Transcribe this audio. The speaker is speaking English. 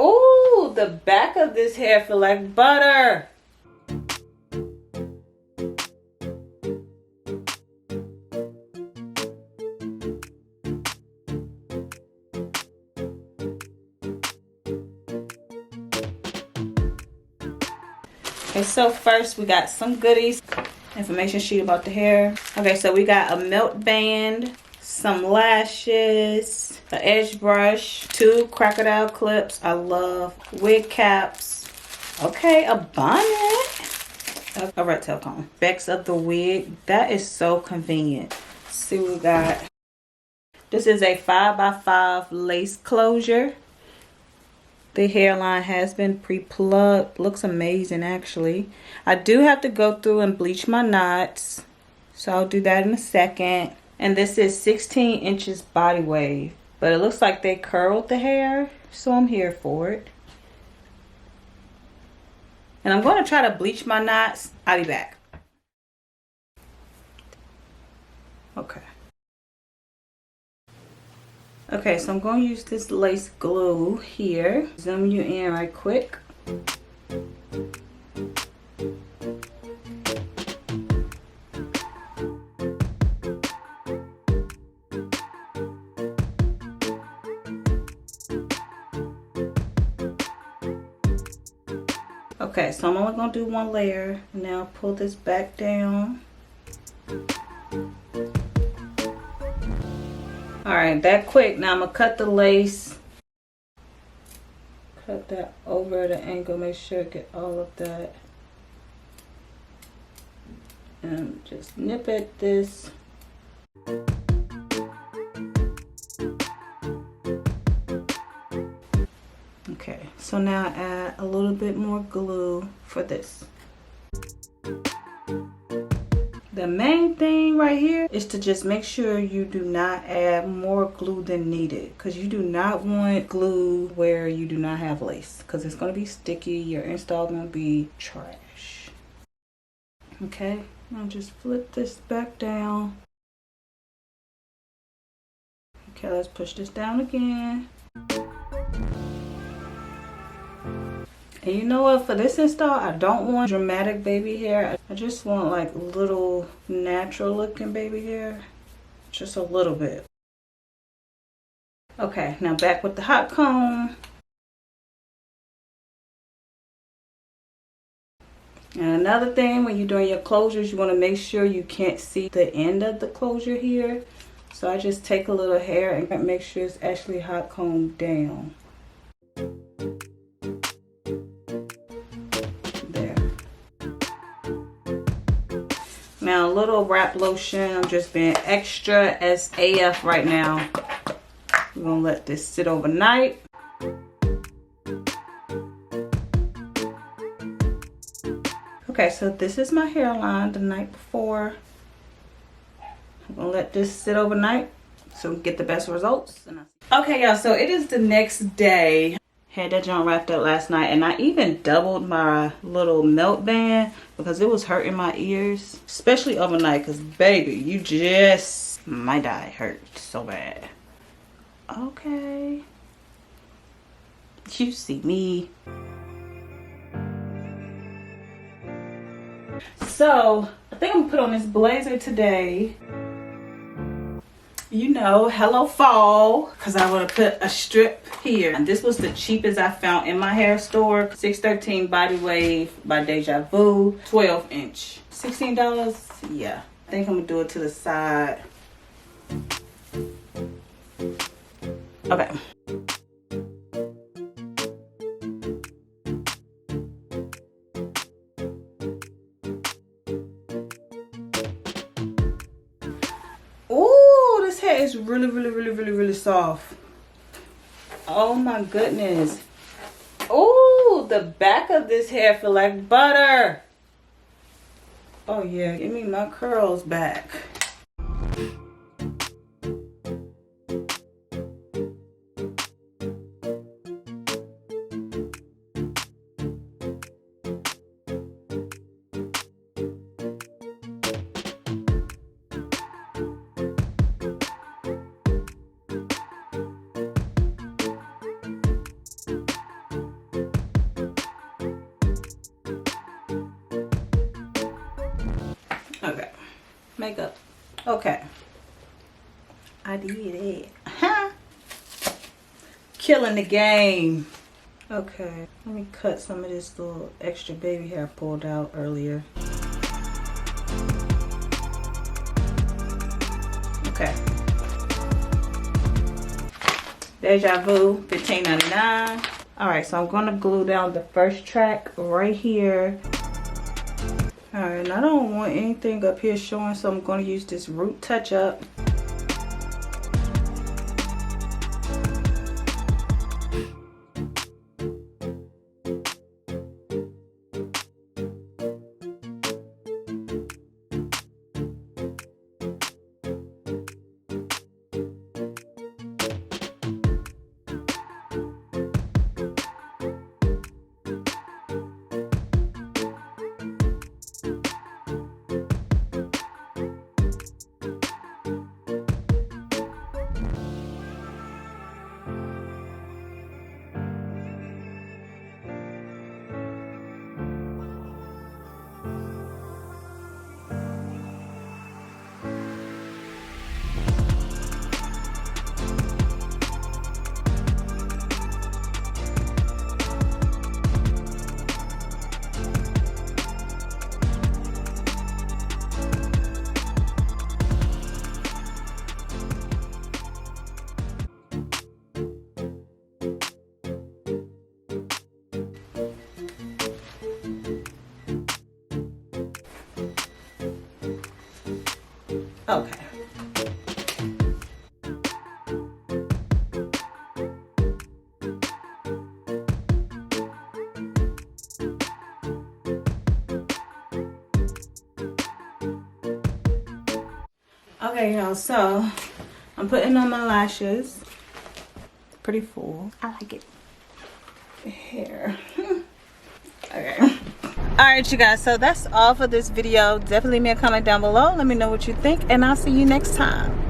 Oh, the back of this hair feel like butter. Okay, so first we got some goodies. Information sheet about the hair. Okay, so we got a melt band, some lashes, an edge brush, 2 crocodile clips. I love wig caps. Okay, a bonnet, a red tail comb. Specs of the wig. That is so convenient. Let's see what we got. This is a 5x5 lace closure. The hairline has been pre-plucked. Looks amazing, actually. I do have to go through and bleach my knots, so I'll do that in a second. And this is 16 inches body wave, but it looks like they curled the hair, so I'm here for it. And I'm going to try to bleach my knots. I'll be back. Okay. Okay, so I'm going to use this lace glue here. Zoom you in right quick. Okay, so I'm only going to do 1 layer. Now pull this back down. Alright, that quick. Now I'm going to cut the lace. Cut that over at an angle. Make sure I get all of that. And just nip at this. Okay, so now I add a little bit more glue for this. The main thing right here is to just make sure you do not add more glue than needed, because you do not want glue where you do not have lace, because it's going to be sticky. Your install going to be trash. Okay, now just flip this back down. Okay, let's push this down again. And you know what, for this install, I don't want dramatic baby hair. I just want like little natural looking baby hair. Just a little bit. Okay, now back with the hot comb. And another thing, when you're doing your closures, you want to make sure you can't see the end of the closure here. So I just take a little hair and make sure it's actually hot combed down. Now a little wrap lotion. I'm just being extra as AF right now. We're gonna let this sit overnight. Okay, so this is my hairline the night before. I'm gonna let this sit overnight so we get the best results. Okay, y'all, so it is the next day. Had that junk wrapped up last night, and I even doubled my little melt band because it was hurting my ears, especially overnight, because baby, you just might die. Hurt so bad. Okay, you see me. So I think I'm gonna put on this blazer today. You know, hello fall, because I want to put a strip here. And this was the cheapest I found in my hair store. 613 Body Wave by Deja Vu, 12 inch. $16? Yeah. I think I'm going to do it to the side. Okay. Is really soft. Oh my goodness. Oh, the back of this hair feel like butter. Oh yeah, give me my curls back. makeup. Okay. I did it. Huh? Killing the game. Okay, let me cut some of this little extra baby hair I pulled out earlier. Okay. Deja Vu, $15.99. Alright, so I'm gonna glue down the first track right here. Alright, and I don't want anything up here showing, so I'm gonna use this Root Touch Up. Okay. Okay, y'all, so I'm putting on my lashes. Pretty full. I like it. Hair. Okay. Alright, you guys, so that's all for this video. Definitely leave me a comment down below. Let me know what you think, and I'll see you next time.